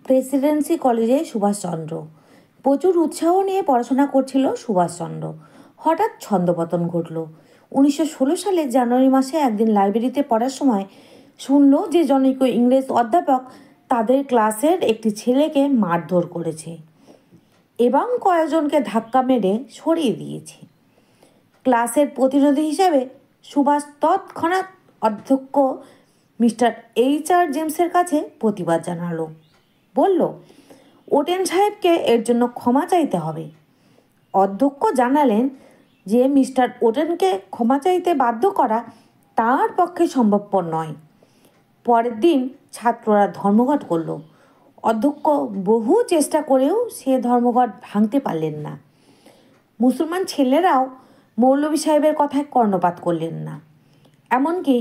Presidency কলেজে সুভাষচন্দ্র প্রচুর উৎসাহ নিয়ে পড়াশোনা করছিল। সুভাষচন্দ্র হঠাৎ ছন্দপতন ঘটল। 1916 সালের জানুয়ারি মাসে একদিন লাইব্রেরিতে পড়ার সময় শুনল যে জনৈক ইংরেজ অধ্যাপক তাদের ক্লাসের একটি ছেলেকে মারধর করেছে এবং কয়েকজনকে ধাক্কা মেরে সরিয়ে দিয়েছে। ক্লাসের প্রতিনিধি হিসাবে সুভাষ তৎক্ষণাৎ অধ্যক্ষ মিস্টার HR জেমসের কাছে প্রতিবাদ জানালো। বলল, ওটেন সাহেবকে এর জন্য ক্ষমা চাইতে হবে। অধ্যক্ষ জানালেন যে মিস্টার ওটেনকে ক্ষমা চাইতে বাধ্য করা তার পক্ষে সম্ভবপর নয়। পরের দিন ছাত্ররা ধর্মঘট করল। অধ্যক্ষ বহু চেষ্টা করেও সে ধর্মঘট ভাঙতে পারলেন না। মুসলমান ছেলেরাও মৌলভী সাহেবের কথায় কর্ণপাত করলেন না। এমনকি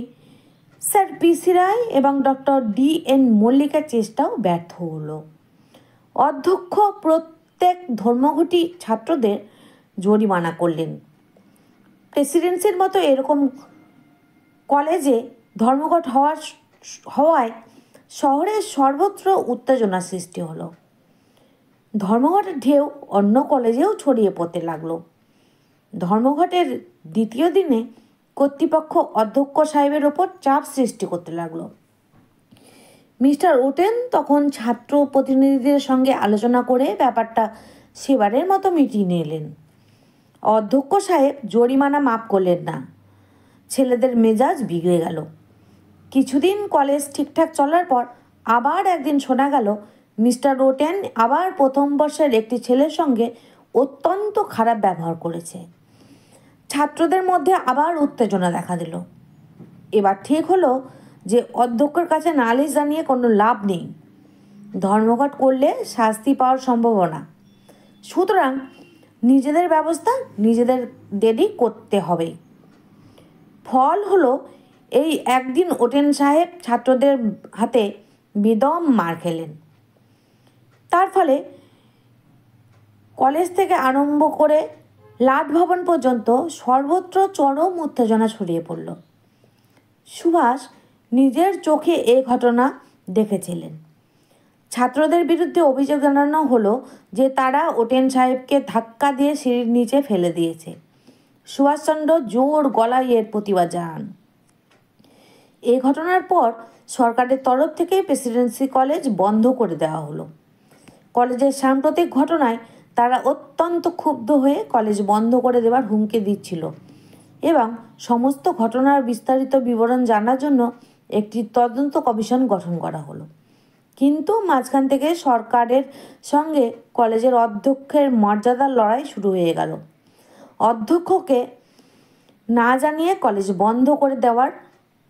স্যার PC রায় এবং ডক্টর DN মল্লিকের চেষ্টাও ব্যর্থ হলো। অধ্যক্ষ প্রত্যেক ধর্মঘটি ছাত্রদের জরিমানা করলেন। প্রেসিডেন্সির মতো এরকম কলেজে ধর্মঘট হওয়ায় শহরের সর্বত্র উত্তেজনা সৃষ্টি হলো। ধর্মঘটের ঢেউ অন্য কলেজেও ছড়িয়ে পড়তে লাগলো। ধর্মঘটের দ্বিতীয় দিনে কর্তৃপক্ষ অধ্যক্ষ সাহেবের ওপর চাপ সৃষ্টি করতে লাগলো। মিস্টার ওটেন তখন ছাত্র প্রতিনিধিদের সঙ্গে আলোচনা করে ব্যাপারটা সেবারের মতো মিটিয়ে নিলেন। অধ্যক্ষ সাহেব জরিমানা মাফ করলেন না। ছেলেদের মেজাজ বিগড়ে গেল। কিছুদিন কলেজ ঠিকঠাক চলার পর আবার একদিন শোনা গেল মিস্টার ওটেন আবার প্রথম বর্ষের একটি ছেলের সঙ্গে অত্যন্ত খারাপ ব্যবহার করেছে। ছাত্রদের মধ্যে আবার উত্তেজনা দেখা দিল। এবার ঠিক হলো যে অধ্যক্ষের কাছে নালিশ জানিয়ে কোনো লাভ নেই। ধর্মঘট করলে শাস্তি পাওয়ার সম্ভাবনা। সুতরাং নিজেদের ব্যবস্থা নিজেদেরই করতে হবে। ফল হলো এই একদিন ওটেন সাহেব ছাত্রদের হাতে বেদম মার খেলেন। তার ফলে কলেজ থেকে আরম্ভ করে লাট ভবন পর্যন্ত সর্বত্র চরম উত্তেজনা ছড়িয়ে পড়ল। সুভাষ নিজের চোখে এ ঘটনা দেখেছিলেন। ছাত্রদের বিরুদ্ধে অভিযোগ জানানো হলো যে তারা ওটেন সাহেবকে ধাক্কা দিয়ে সিঁড়ির নিচে ফেলে দিয়েছে। সুভাষচন্দ্র জোর গলায় এর প্রতিবাদ জানান। এই ঘটনার পর সরকারের তরফ থেকে প্রেসিডেন্সি কলেজ বন্ধ করে দেওয়া হলো। কলেজের সাম্প্রতিক ঘটনায় তারা অত্যন্ত ক্ষুব্ধ হয়ে কলেজ বন্ধ করে দেওয়ার হুমকি দিচ্ছিল এবং সমস্ত ঘটনার বিস্তারিত বিবরণ জানার জন্য একটি তদন্ত কমিশন গঠন করা হলো। কিন্তু মাঝখান থেকে সরকারের সঙ্গে কলেজের অধ্যক্ষের মর্যাদার লড়াই শুরু হয়ে গেল। অধ্যক্ষকে না জানিয়ে কলেজ বন্ধ করে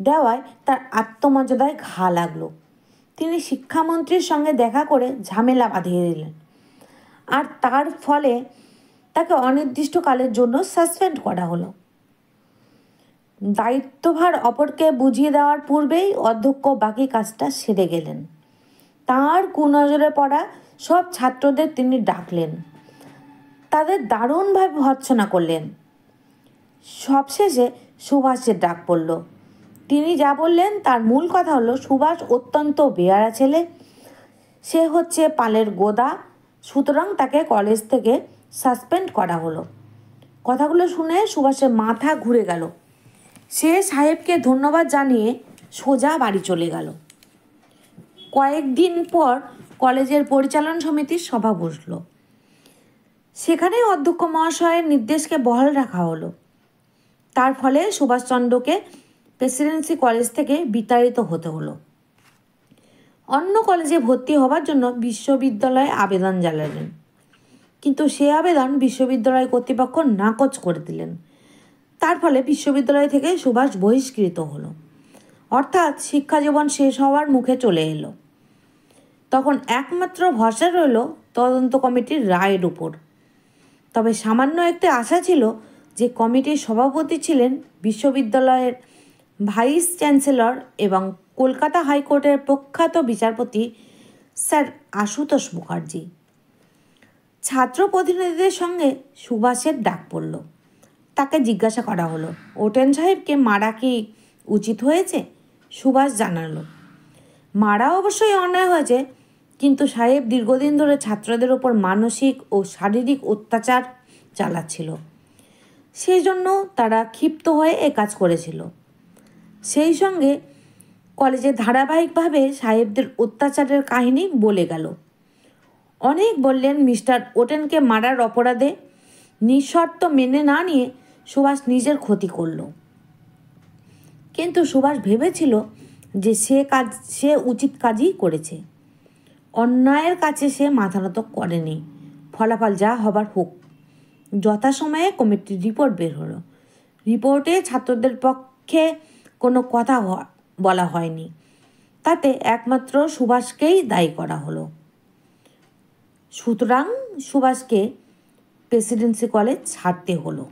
দেওয়ায় তার আত্মমর্যাদায় ঘা লাগলো। তিনি শিক্ষামন্ত্রীর সঙ্গে দেখা করে ঝামেলা বাঁধিয়ে দিলেন আর তার ফলে তাকে অনির্দিষ্টকালের জন্য সাসপেন্ড করা হলো। দায়িত্বভার অপরকে বুঝিয়ে দেওয়ার পূর্বেই অধ্যক্ষ বাকি কাজটা সেরে গেলেন। তাঁর কুনজরে পড়া সব ছাত্রদের তিনি ডাকলেন, তাদের দারুণভাবে ভর্ৎসনা করলেন। সবশেষে সুভাষের ডাক পড়ল। তিনি যা বললেন তার মূল কথা হলো, সুভাষ অত্যন্ত বেয়ারা ছেলে, সে হচ্ছে পালের গোদা, সুতরাং তাকে কলেজ থেকে সাসপেন্ড করা হলো। কথাগুলো শুনে সুভাষের মাথা ঘুরে গেল। সে সাহেবকে ধন্যবাদ জানিয়ে সোজা বাড়ি চলে গেল। কয়েকদিন পর কলেজের পরিচালন সমিতির সভা বসল। সেখানে অধ্যক্ষ মহাশয়ের নির্দেশকে বহাল রাখা হলো। তার ফলে সুভাষচন্দ্রকে প্রেসিডেন্সি কলেজ থেকে বিতাড়িত হতে হলো। অন্য কলেজে ভর্তি হবার জন্য বিশ্ববিদ্যালয়ে আবেদন জানালেন, কিন্তু সে আবেদন বিশ্ববিদ্যালয় কর্তৃপক্ষ নাকচ করে দিলেন। তার ফলে বিশ্ববিদ্যালয় থেকে সুভাষ বহিষ্কৃত হলো, অর্থাৎ শিক্ষাজীবন শেষ হওয়ার মুখে চলে এলো। তখন একমাত্র ভরসা রইল তদন্ত কমিটির রায়ের উপর। তবে সামান্য একটি আশা ছিল যে কমিটির সভাপতি ছিলেন বিশ্ববিদ্যালয়ের ভাইস চ্যান্সেলর এবং কলকাতা হাইকোর্টের প্রখ্যাত বিচারপতি স্যার আশুতোষ মুখার্জি। ছাত্র প্রতিনিধিদের সঙ্গে সুভাষের ডাক পড়ল। তাকে জিজ্ঞাসা করা হলো, ওটেন সাহেবকে মারা কি উচিত হয়েছে? সুভাষ জানালো, মারা অবশ্যই অন্যায় হয়েছে, কিন্তু সাহেব দীর্ঘদিন ধরে ছাত্রদের ওপর মানসিক ও শারীরিক অত্যাচার চালাচ্ছিল। সেই জন্য তারা ক্ষিপ্ত হয়ে এ কাজ করেছিল। সেই সঙ্গে কলেজে ধারাবাহিকভাবে সাহেবদের অত্যাচারের কাহিনী বলে গেল। অনেক বললেন মিস্টার ওটেনকে মারার অপরাধে নিঃশর্ত মেনে না নিয়ে সুভাষ নিজের ক্ষতি করল। কিন্তু সুভাষ ভেবেছিল যে সে উচিত কাজই করেছে। অন্যায়ের কাছে সে মাথা নত করেনি। ফলাফল যা হবার হোক। যথাসময়ে কমিটির রিপোর্ট বের হলো। রিপোর্টে ছাত্রদের পক্ষে কোনো কথা বলা হয়নি। তাতে একমাত্র সুভাষকেই দায়ী করা হলো। সুতরাং সুভাষকে প্রেসিডেন্সি কলেজ ছাড়তে হলো।